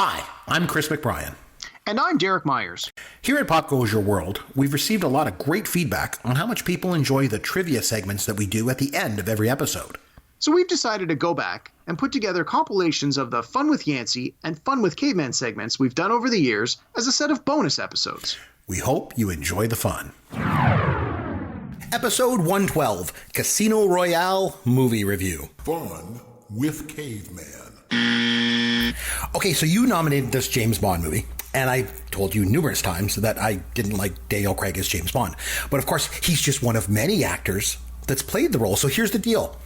Hi, I'm Chris McBrien. And I'm Derek Myers. Here at Pop Goes Your World, we've received a lot of great feedback on how much people enjoy the trivia segments that we do at the end of every episode. So we've decided to go back and put together compilations of the Fun with Yancey and Fun with Caveman segments we've done over the years as a set of bonus episodes. We hope you enjoy the fun. Episode 112, Casino Royale Movie Review. Fun with Caveman. Okay, so you nominated this James Bond movie, and I told you numerous times that I didn't like Daniel Craig as James Bond. But of course, he's just one of many actors that's played the role. So here's the deal.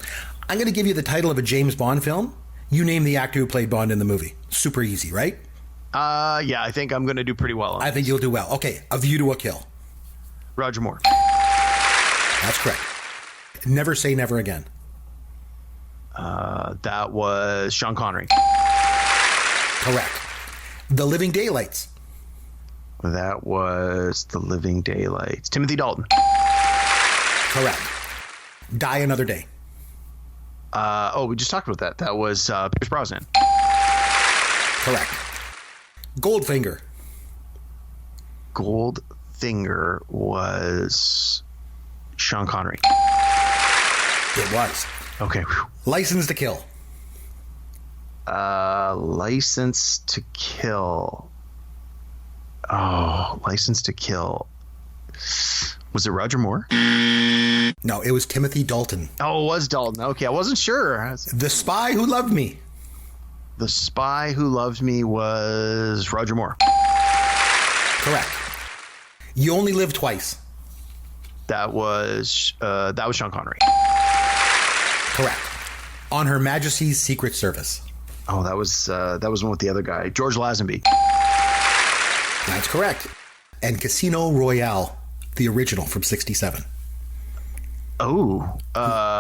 I'm going to give you the title of a James Bond film. You name the actor who played Bond in the movie. Super easy, right? Yeah, I think I'm going to do pretty well on I think you'll do well. Okay, A View to a Kill. Roger Moore. That's correct. Never Say Never Again. That was Sean Connery. Correct. The Living Daylights. That was The Living Daylights. Timothy Dalton. Correct. Die Another Day. We just talked about that. That was Pierce Brosnan. Correct. Goldfinger. Goldfinger was Sean Connery. It was. Okay. Whew. License to Kill. License to Kill. Oh, License to Kill. Was it Roger Moore? No, it was Timothy Dalton. Oh, it was Dalton. Okay, I wasn't sure. The Spy Who Loved Me. The Spy Who Loved Me was Roger Moore. Correct. You Only Live Twice. That was Sean Connery. Correct. On Her Majesty's Secret Service. Oh, that was one with the other guy, George Lazenby. That's correct. And Casino Royale, the original from '67. Oh,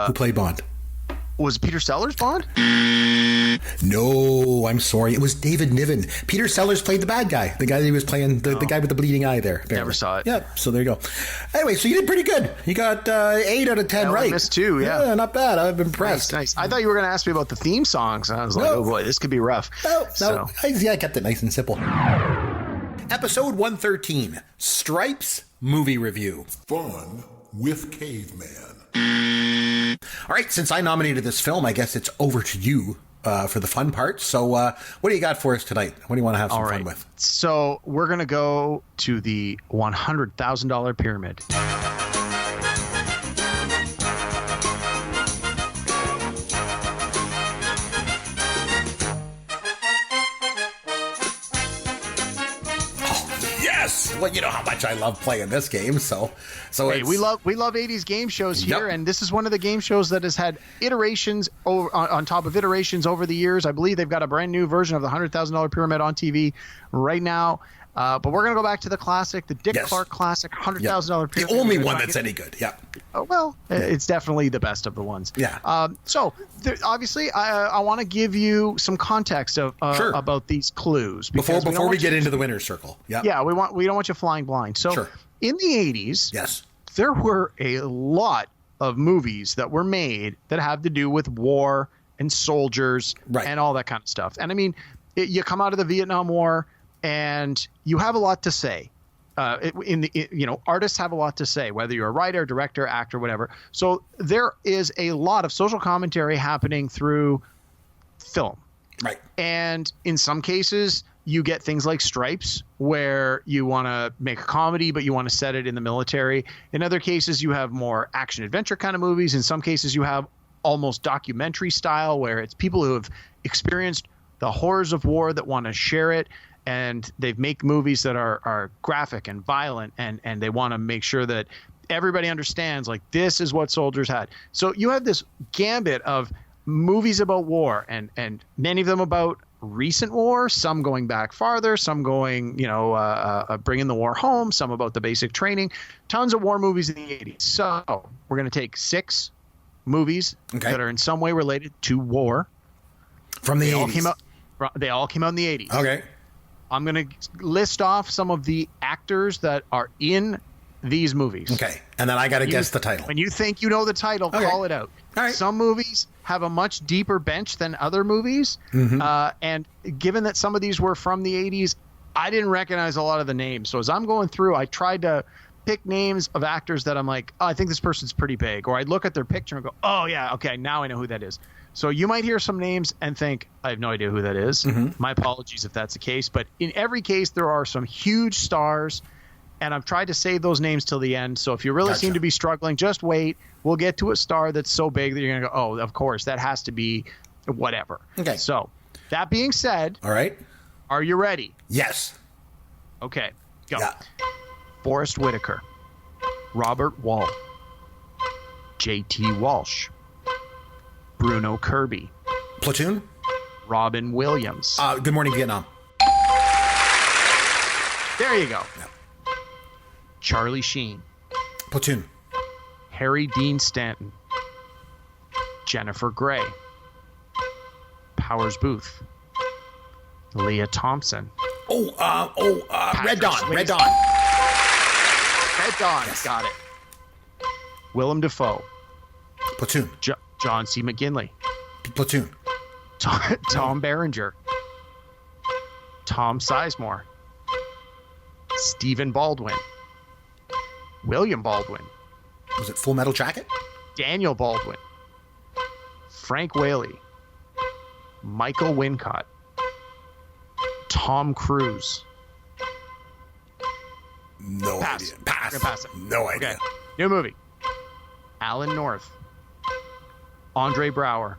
who played Bond? Was Peter Sellers Bond? No, I'm sorry. It was David Niven. Peter Sellers played the bad guy. The guy that he was playing, the guy with the bleeding eye there. Apparently. Never saw it. Yeah, so there you go. Anyway, so you did pretty good. You got 8 out of 10 right. I missed 2, yeah. Not bad. I'm impressed. Nice. I thought you were going to ask me about the theme songs. And I was like, oh boy, this could be rough. No. I kept it nice and simple. Episode 113, Stripes Movie Review. Fun with Caveman. All right, since I nominated this film, I guess it's over to you for the fun part. So what do you got for us tonight? What do you want to have some fun with? So we're going to go to the $100,000 pyramid. Well, you know how much I love playing this game, so hey, we love 80s game shows here, and this is one of the game shows that has had iterations on top of iterations over the years. I believe they've got a brand new version of the $100,000 pyramid on TV right now. But we're going to go back to the classic, the Dick Clark classic, $100,000 pyramid. The only one that's any good, yeah. It's definitely the best of the ones. Yeah. Obviously, I want to give you some context about these clues before we get into the winner's circle. Yeah. Yeah, we don't want you flying blind. So in the 80s, there were a lot of movies that were made that have to do with war and soldiers and all that kind of stuff. And I mean, you come out of the Vietnam War and you have a lot to say. Artists have a lot to say, whether you're a writer, director, actor, whatever. So there is a lot of social commentary happening through film. Right. And in some cases, you get things like Stripes, where you want to make a comedy, but you want to set it in the military. In other cases, you have more action adventure kind of movies. In some cases, you have almost documentary style, where it's people who have experienced the horrors of war that want to share it. And they make movies that are graphic and violent, and they want to make sure that everybody understands, like, this is what soldiers had. So you have this gambit of movies about war, and many of them about recent war, some going back farther, some going, bringing the war home, some about the basic training. Tons of war movies in the 80s. So we're going to take 6 movies that are in some way related to war. From the 80s. They all came out in the 80s. Okay. I'm going to list off some of the actors that are in these movies. Okay. And then I got to guess the title. When you think you know the title, Okay. call it out. All right. Some movies have a much deeper bench than other movies. And given that some of these were from the 80s, I didn't recognize a lot of the names. So as I'm going through, I tried to pick names of actors that I'm like, oh, I think this person's pretty big. Or I'd look at their picture and go, oh, yeah, okay, now I know who that is. So you might hear some names and think, I have no idea who that is. My apologies if that's the case. But in every case, there are some huge stars. And I've tried to save those names till the end. So if you really seem to be struggling, just wait. We'll get to a star that's so big that you're going to go, oh, of course, that has to be whatever. Okay. So that being said, All right. are you ready? Yes. Okay, go. Yeah. Forrest Whitaker, Robert Wall, J.T. Walsh, Bruno Kirby, Platoon. Robin Williams. Good Morning Vietnam. There you go. Yeah. Charlie Sheen, Platoon. Harry Dean Stanton, Jennifer Grey, Powers Booth, Leah Thompson, Red Dawn. Swayze. Red Dawn. Red Dawn. Yes. Got it. Willem Dafoe, Platoon. John C. McGinley, Platoon. Tom Berenger, Tom Sizemore, Stephen Baldwin, William Baldwin, Was it Full Metal Jacket? Daniel Baldwin, Frank Whaley, Michael Wincott, Tom Cruise. No Pass. idea. Pass. We're gonna pass it. No idea. Okay. New movie. Alan North, Andre Braugher,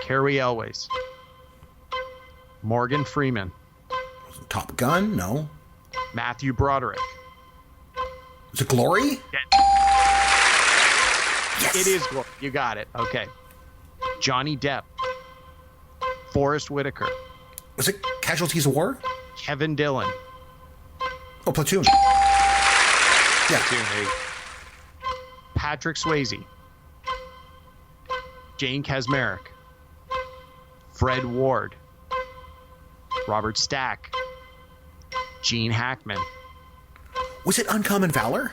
Carrie Elways, Morgan Freeman, Top Gun? No. Matthew Broderick. Was it Glory? Yes. It is. You got it. Okay. Johnny Depp, Forrest Whitaker, Was it Casualties of War? Kevin Dillon. Oh, Platoon. Yeah. Patrick Swayze, Jane Kasmerick, Fred Ward, Robert Stack, Gene Hackman. Was it Uncommon Valor?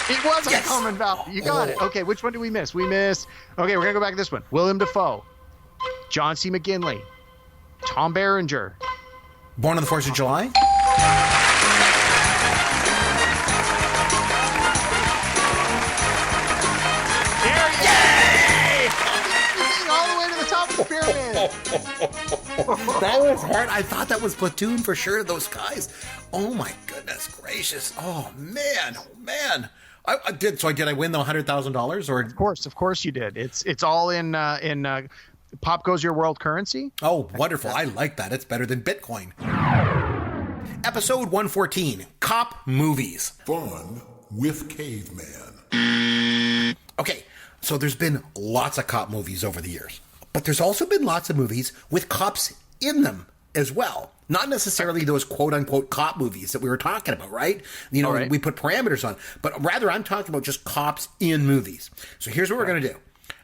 It was Yes. Uncommon Valor. You got it. Okay, which one did we miss? We missed. Okay, we're going to go back to this one. Willem Dafoe, John C. McGinley, Tom Berenger. Born on the 4th of July? Yay! All the way to the top of the pyramid. That was hard. I thought that was Platoon for sure, those guys. Oh my goodness gracious. Oh man. Oh man. I did. So did I win the $100,000 or? Of course you did. It's all in Pop Goes Your World currency. Oh, wonderful. I like that. It's better than Bitcoin. Episode 114, Cop Movies. Fun with Caveman. Okay, so there's been lots of cop movies over the years, but there's also been lots of movies with cops in them as well. Not necessarily those quote-unquote cop movies that we were talking about, right? You know, Right. We put parameters on, but rather I'm talking about just cops in movies. So here's what we're going to do.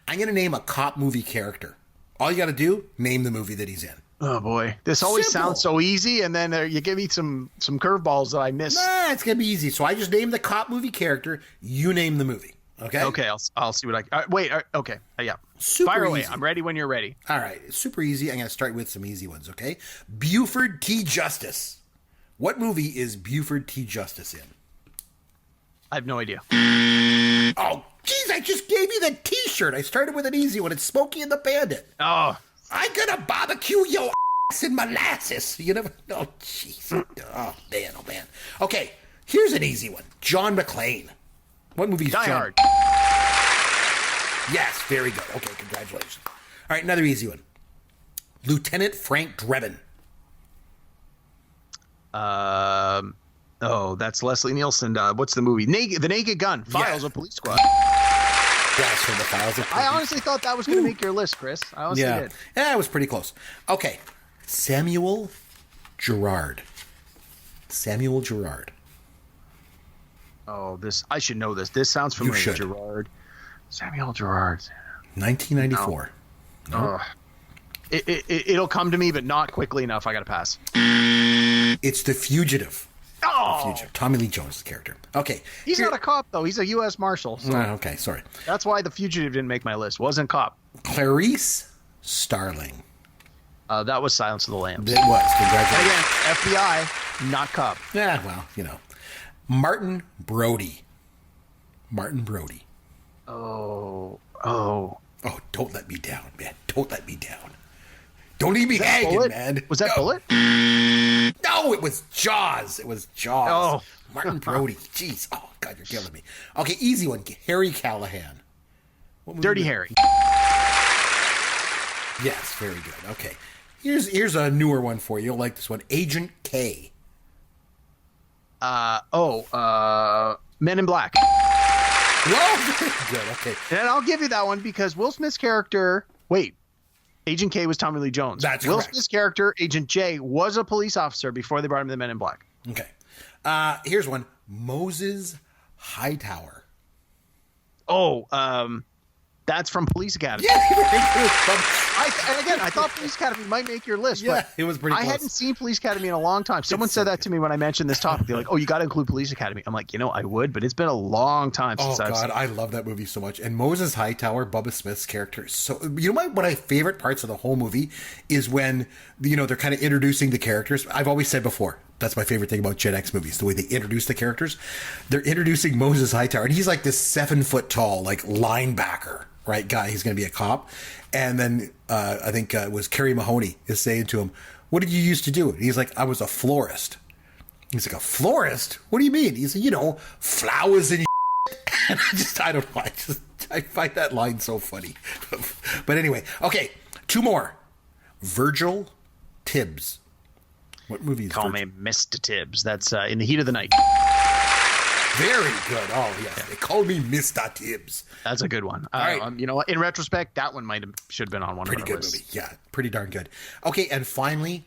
I'm going to name a cop movie character. All you got to do, name the movie that he's in. Oh boy, this always Simple. sounds so easy, and then you give me some curveballs that I miss. Nah, it's going to be easy. So I just named the cop movie character. You name the movie. Okay? Okay, I'll see what I. Wait, okay, yeah. Super Fire away. easy. I'm ready when you're ready. All right, it's super easy. I'm going to start with some easy ones, okay? Buford T. Justice. What movie is Buford T. Justice in? I have no idea. Oh, geez, I just gave you the T-shirt. I started with an easy one. It's Smokey and the Bandit. Oh, I'm going to barbecue your ass in molasses. You never... Oh, jeez. Oh, man, oh, man. Okay, here's an easy one. John McClane. What movie is Die John? Hard. Yes, very good. Okay, congratulations. All right, another easy one. Lieutenant Frank Drebin. Oh, that's Leslie Nielsen. What's the movie? The Naked Gun. Files of Police Squad. Yes, from the Files of I honestly thought that was going to make your list, Chris. I honestly did. Yeah, it was pretty close. Okay, Samuel Gerard. Samuel Gerard. Oh, I should know this. This sounds familiar. should. Gerard. Samuel Gerard. 1994. No. It'll come to me, but not quickly enough. I got to pass. It's The Fugitive. Oh, Fugitive. Tommy Lee Jones' character. Okay. he's not a cop though. He's a U.S. Marshal. So Okay, sorry. that's why The Fugitive didn't make my list. Wasn't cop. Clarice Starling. That was Silence of the Lambs. It was. Congratulations. Again, FBI, not cop. Yeah, well, you know. Martin Brody. Martin Brody. Oh. Oh, don't let me down, man. Don't let me down. Don't leave me hanging, Bullet? man. Was that No. Bullet? No, it was Jaws. It was Jaws. Oh. Martin Brody. Jeez. Oh, God, you're killing me. Okay, easy one. Harry Callahan. What movie Dirty was- Harry. Yes, very good. Okay. Here's a newer one for you. You'll like this one. Agent K. Men in Black. Whoa, very good. Okay. And I'll give you that one because Will Smith's character. Wait, Agent K was Tommy Lee Jones. That's Will correct. Smith's character, Agent J, was a police officer before they brought him to the Men in Black. Okay. Here's one. Moses Hightower. That's from Police Academy. Yeah, very good. I thought Police Academy might make your list, Yeah, but it was pretty I close. hadn't seen Police Academy in a long time. Someone said that to me when I mentioned this topic. They're like, "Oh, you got to include Police Academy." I'm like, I would, but it's been a long time Oh since I've God, seen it. I love that movie so much. And Moses Hightower, Bubba Smith's character, is so you know one of my favorite parts of the whole movie is when they're kind of introducing the characters. I've always said before, that's my favorite thing about Gen X movies, the way they introduce the characters. They're introducing Moses Hightower, and he's like this 7 foot tall, like linebacker, right guy. He's going to be a cop. And then I think it was Kerry Mahoney is saying to him, "What did you used to do?" And he's like, "I was a florist." He's like, "A florist? What do you mean?" He's like, flowers and and I don't know. I find that line so funny. But anyway, okay, 2 more. Virgil Tibbs. What movie is Call Virgil? me Mr. Tibbs. That's In the Heat of the Night. Very good. Oh, yes. They call me Mr. Tibbs. That's a good one. right. In retrospect, that one should have been on one Pretty of our good lists. movie. Yeah, pretty darn good. Okay, and finally,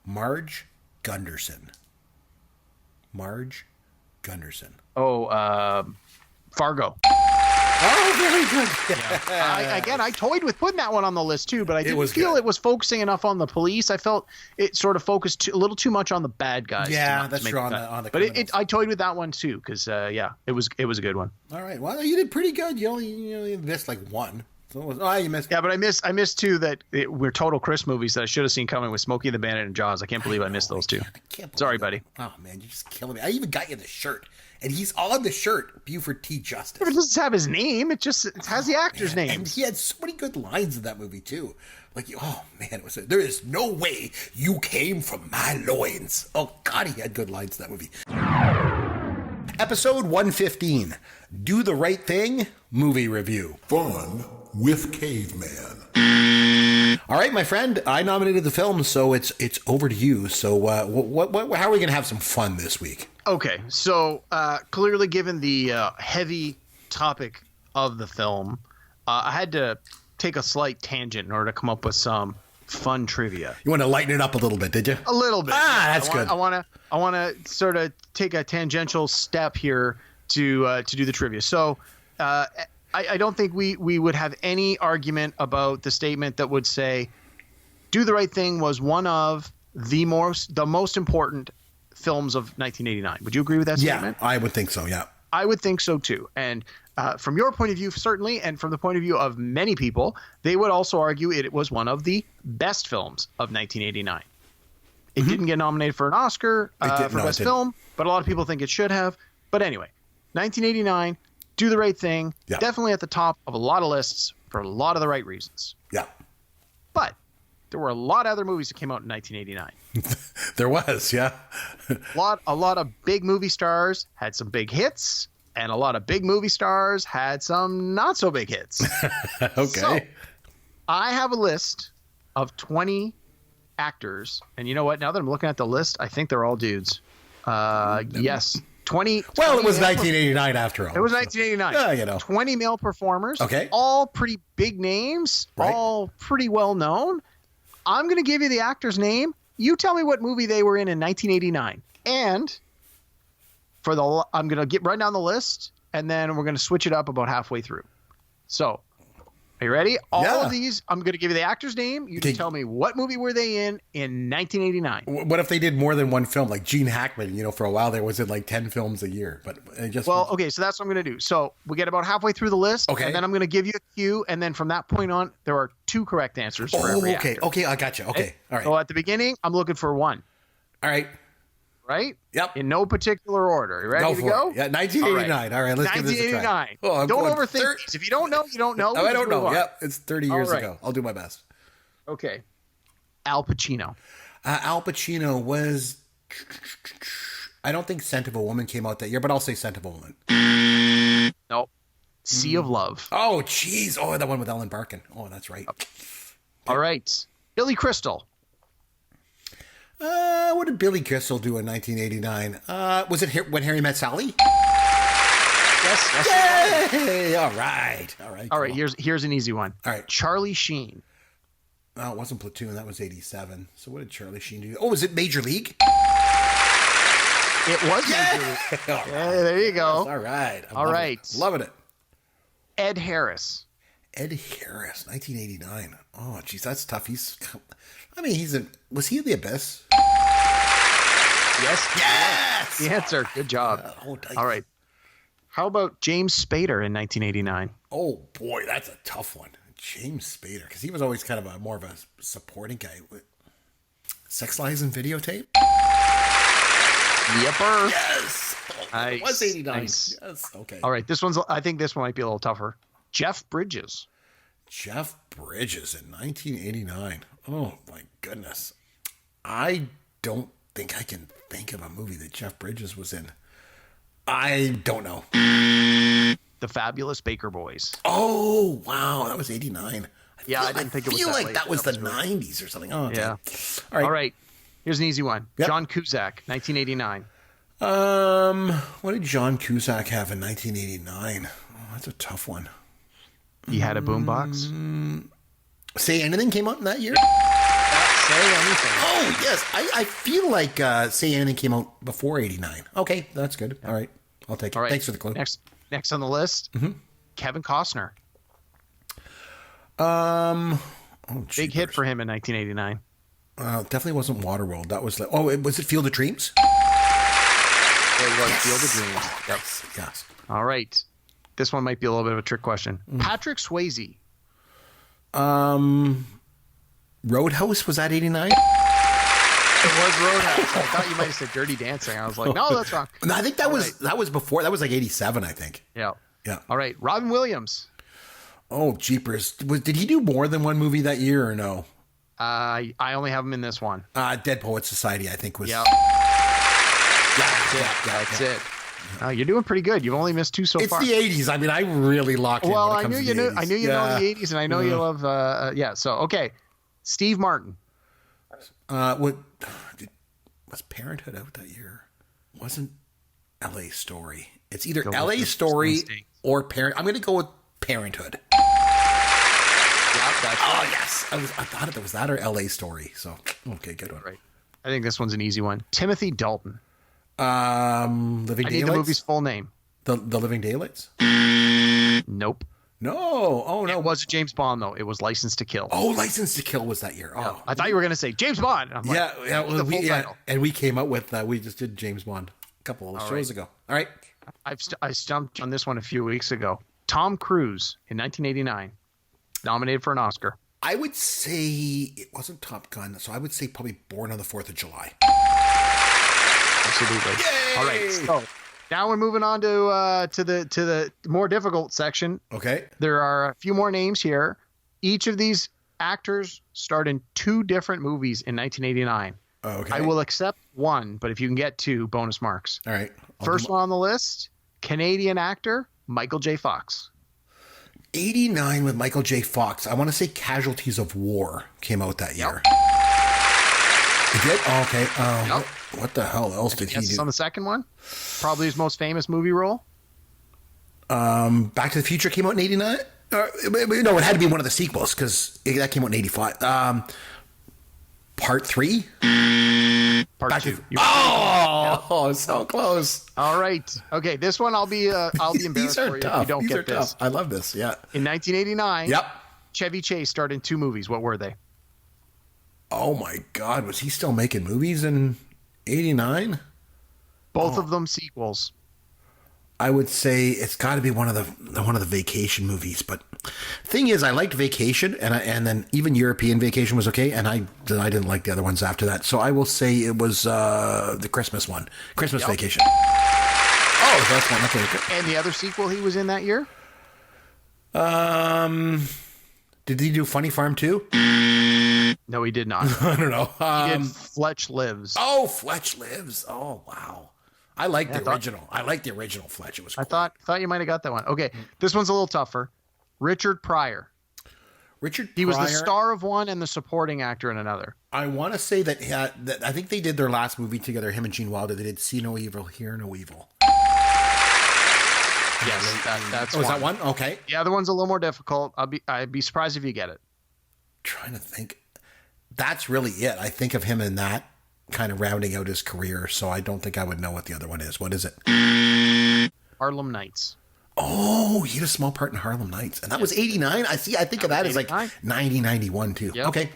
Marge Gunderson. Marge Gunderson. Fargo. Oh, very good. I toyed with putting that one on the list too, but I didn't was feel good. it was focusing enough on the police. I felt it sort of focused a little too much on the bad guys. Yeah, to that's make true, on cut. the But criminals. I toyed with that one too because it was a good one. All right. Well, you did pretty good. You only missed like one. So you missed. Yeah, but I missed two that were total Chris movies that I should have seen coming with Smokey and the Bandit and Jaws. I can't believe I missed those two. I can't believe Sorry, that. buddy. Oh man, you're just killing me. I even got you the shirt, and he's on the shirt. Buford T. Justice. It doesn't have his name. It has the actor's name. And he had so many good lines in that movie too. Like, oh man, there is no way you came from my loins. Oh God, he had good lines in that movie. Episode 115, Do the Right Thing movie review. Fun with Caveman. All right, my friend, I nominated the film, so it's over to you. So, how are we gonna have some fun this week? Okay, so clearly, given the heavy topic of the film, I had to take a slight tangent in order to come up with some fun trivia. You want to lighten it up a little bit, did you? A little bit. That's good. I want to sort of take a tangential step here to do the trivia. So, I don't think we would have any argument about the statement that would say, "Do the Right Thing" was one of the most important films of 1989. Would you agree with that statement? Yeah, I would think so. Yeah. I would think so too. And from your point of view, certainly, and from the point of view of many people, they would also argue it was one of the best films of 1989. It didn't get nominated for an Oscar for Best Film, but a lot of people think it should have. But anyway, 1989, Do the Right Thing, Yeah. definitely at the top of a lot of lists for a lot of the right reasons. Yeah. But there were a lot of other movies that came out in 1989. There was, yeah. A lot of big movie stars had some big hits, and a lot of big movie stars had some not so big hits. Okay. So, I have a list of 20 actors, and you know what? Now that I'm looking at the list, I think they're all dudes. Yes, 20. Well, it was 20 1989 after all. It was 1989. Yeah, you know. 20 male performers. Okay. All pretty big names. Right. All pretty well known. I'm going to give you the actor's name. You tell me what movie they were in 1989. And I'm going to get right down the list, and then we're going to switch it up about halfway through. So, Are you ready? All Yeah. of these, I'm going to give you the actor's name. You Okay. can tell me what movie were they in 1989. What if they did more than one film? Like Gene Hackman, for a while there was in like 10 films a year, but it just Well, okay, so that's what I'm going to do. So we get about halfway through the list, Okay. and then I'm going to give you a cue, and then from that point on, there are 2 correct answers for every okay, actor. okay, I got you. Okay, all right, So at the beginning, I'm looking for 1, all right. right? Yep. In no particular order. You ready to for go? it. Yeah, 1989. All right, let's give this a try. 1989. Oh, I'm Don't going overthink these. If you don't know, you don't know. I Just don't move know. on. Yep, it's 30 years All right. ago. I'll do my best. Okay. Al Pacino. Al Pacino was. I don't think Scent of a Woman came out that year, but I'll say Scent of a Woman. Nope. Sea of Love. Oh, jeez. Oh, that one with Ellen Barkin. Oh, that's right. All right. Billy Crystal. What did Billy Crystal do in 1989? Was it when Harry Met Sally? Yes. Yay! All right. All right. Here's an easy one. All right. Charlie Sheen. Oh, it wasn't Platoon. That was 87. So what did Charlie Sheen do? Oh, was it Major League? It was Major League. All Yeah, there you go. All right. I'm All loving right. it. Loving it. Ed Harris. Ed Harris, 1989. Oh, geez, that's tough. Was he in The Abyss? Yes. Yes! The answer. Good job. Nice. All right. How about James Spader in 1989? Oh, boy, that's a tough one. James Spader, because he was always kind of more of a supporting guy. Sex Lies and Videotape? Yepper. Yes! Oh, it was 89. Nice. Yes, okay. All right. I think this one might be a little tougher. Jeff Bridges. Jeff Bridges in 1989. Oh, my goodness. I don't think I can think of a movie that Jeff Bridges was in. I don't know. The Fabulous Baker Boys. Oh, wow. That was 89. I didn't think it was I feel that like late. that was the really- 90s or something. Oh, okay. Yeah. All All right. Here's an easy one. Yep. John Cusack, 1989. What did John Cusack have in 1989? Oh, that's a tough one. He had a boombox. Say Anything came out in that year? Say anything. Oh, yes. I feel like Say Anything came out before 89. Okay, that's good. All right. I'll take it. All right. Thanks for the clue. Next on the list, Kevin Costner. Big hit for him in 1989. Definitely wasn't Waterworld. That was like, was it Field of Dreams? It was Field of Dreams. Oh, yes. Yes. All right. This one might be a little bit of a trick question. Patrick Swayze. Roadhouse, was that 89? It was Roadhouse. I thought you might have said Dirty Dancing. I was like, no, that's wrong. No, I think that was before. That was like 87, I think. Yeah. Yeah. All right. Robin Williams. Oh, jeepers. Did he do more than one movie that year or no? I only have him in this one. Dead Poets Society, I think was. Yep. Yeah, That's it. You're doing pretty good. You've only missed 2 so It's far. the 80s. I mean, I really locked in. Well, when it I comes knew to you the knew. 80s. I knew you know the 80s, and I know you love. So okay. Steve Martin. Was Parenthood out that year? Wasn't L.A. Story? It's either Go with L.A. the Story instinct. or Parent. I'm going to go with Parenthood. Yeah, that's Oh yes, I thought it was that or L.A. Story. So okay, good one. right. I think this one's an easy one. Timothy Dalton. Living I Daylights. need the movie's full name. The Living Daylights. Nope. No. Oh no. It was James Bond though. It was License to Kill. Oh, License to Kill was that year. Oh, I thought you were going to say James Bond. I'm like, yeah. the full title. And we came out with we just did James Bond a couple of shows ago. All right. I stumped on this one a few weeks ago. Tom Cruise in 1989, nominated for an Oscar. I would say it wasn't Top Gun, so I would say probably Born on the 4th of July. Absolutely. Yay! All right. So now we're moving on to the more difficult section. Okay. There are a few more names here. Each of these actors starred in 2 different movies in 1989. Okay. I will accept one, but if you can get 2, bonus marks. All right. First one on the list, Canadian actor Michael J. Fox. 89 with Michael J. Fox. I want to say Casualties of War came out that year. It did? Oh, okay. Yep. What the hell else did he Yes, do? on the second one. Probably his most famous movie role. Back to the Future came out in 89? No, it had to be one of the sequels because that came out in 85. Part 3? Part 2. Oh, so close. All right. Okay, this one I'll be embarrassed These are for you tough. if you don't These get are this. tough. I love this. Yeah. In 1989, Yep. Chevy Chase starred in 2 movies. What were they? Oh my God, was he still making movies in '89? Both of them sequels. I would say it's got to be one of the Vacation movies. But thing is, I liked Vacation, and then even European Vacation was okay, and I didn't like the other ones after that. So I will say it was the Christmas one, Christmas Vacation. Oh, that's one. Okay. And the other sequel he was in that year? Did he do Funny Farm too? No, he did not. I don't know. He did Fletch Lives. Oh, Fletch Lives. Oh, wow. I like the original. I like the original Fletch. It was cool. I thought you might have got that one. Okay, this one's a little tougher. Richard Pryor. He was the star of one and the supporting actor in another. I want to say that I think they did their last movie together, him and Gene Wilder. They did See No Evil, Hear No Evil. Yes, that's one. Was that one? Okay. The other one's a little more difficult. I'd be surprised if you get it. Trying to think. That's really it. I think of him in that kind of rounding out his career, so I don't think I would know what the other one is. What is it? Harlem Nights. Oh, he had a small part in Harlem Nights. And that was 89. I think of that as like 90, 91 too. Yep. Okay.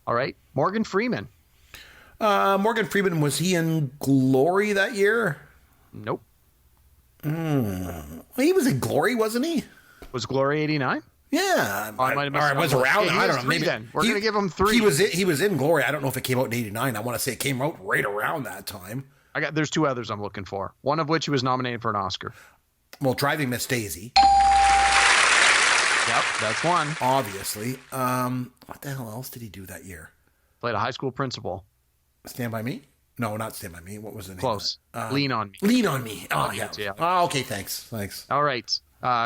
All right. Morgan Freeman. Morgan Freeman, was he in Glory that year? Nope. Well, he was in Glory, wasn't he? Was Glory 89? Yeah. I might have missed or it was around. I don't know. Maybe then. We're going to give him 3. He was in Glory. I don't know if it came out in 89. I want to say it came out right around that time. There's 2 others I'm looking for. One of which he was nominated for an Oscar. Well, Driving Miss Daisy. Yep, that's one. Obviously. What the hell else did he do that year? Played a high school principal. Stand By Me? No, not Stand By Me. What was the name? Close. Lean on Me. Lean on Me. Oh, yeah. Oh, okay, thanks. All right.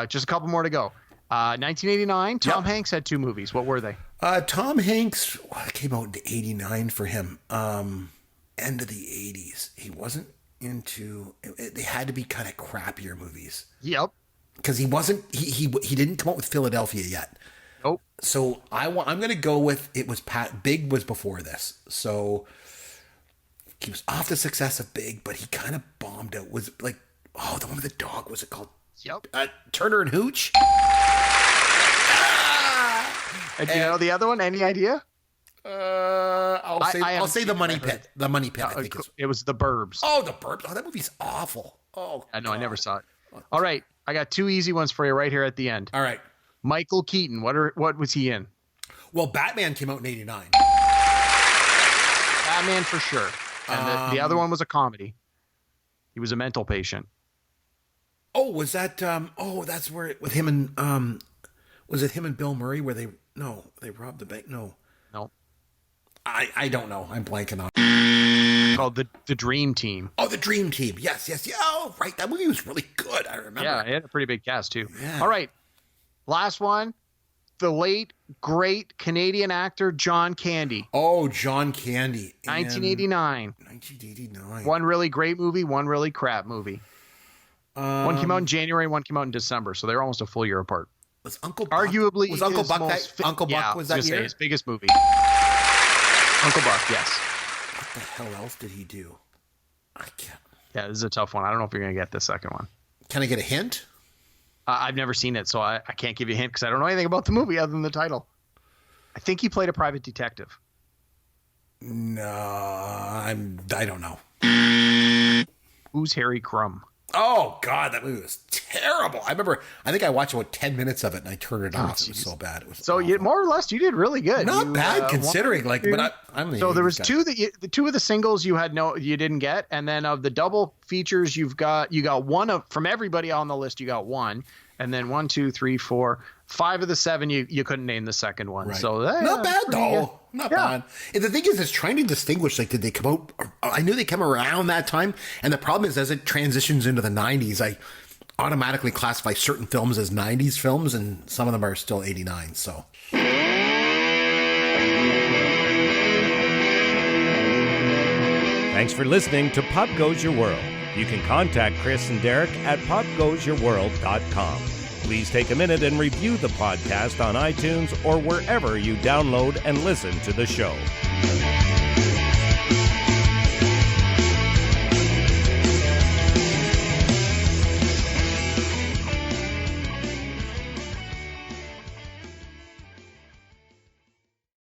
Just a couple more to go. 1989, Tom Hanks had 2 movies. What were they? Tom Hanks came out in 89 for him. End of the 80s. He wasn't into... They had to be kind of crappier movies. Yep. Because he wasn't... He didn't come out with Philadelphia yet. Nope. So I'm going to go with... It was Big was before this. So he was off the success of Big, but he kind of bombed out. Was like... Oh, the one with the dog. What was it called? Yep. Turner and Hooch. And you know the other one? Any idea? I'll say The Money Pit. The Money Pit. I think it was The Burbs. Oh, The Burbs. Oh, that movie's awful. Oh, I know. I never saw it. All right, I got 2 easy ones for you right here at the end. All right. Michael Keaton. What was he in? Well, Batman came out in 89. Batman for sure. And the other one was a comedy. He was a mental patient. Oh, was that? That's where with him and was it him and Bill Murray where they robbed the bank? No. I don't know. I'm blanking on. Called the Dream Team. Oh, the Dream Team. Yes. Oh, right. That movie was really good. I remember. Yeah, it had a pretty big cast too. Yeah. All right, last one. The late great Canadian actor John Candy. Oh, John Candy. 1989. 1989. One really great movie. One really crap movie. One came out in January. One came out in December. So they're almost a full year apart. Was Uncle Buck? Arguably, was Uncle Buck that? Uncle Buck was that year? His biggest movie. Uncle Buck, yes. What the hell else did he do? I can't. Yeah, this is a tough one. I don't know if you're going to get the second one. Can I get a hint? I've never seen it, so I can't give you a hint because I don't know anything about the movie other than the title. I think he played a private detective. No, I don't know. Who's Harry Crumb? Oh, God, that movie was terrible. I think I watched about 10 minutes of it and I turned it off. It was so bad. It was so you, more or less, you did really good. Not bad considering, but I'm the... So there was 2 the 2 of the singles you didn't get, and then of the double features you got one from everybody on the list. You got one, and then 1, 2, 3, 4, 5 of the 7 you couldn't name the second one. Right. So not bad though. Not bad. And the thing is, it's trying to distinguish. Like, did they come out? I knew they came around that time, and the problem is, as it transitions into the 90s, I automatically classify certain films as 90s films, and some of them are still 89. So. Thanks for listening to Pop Goes Your World. You can contact Chris and Derek at popgoesyourworld.com. Please take a minute and review the podcast on iTunes or wherever you download and listen to the show.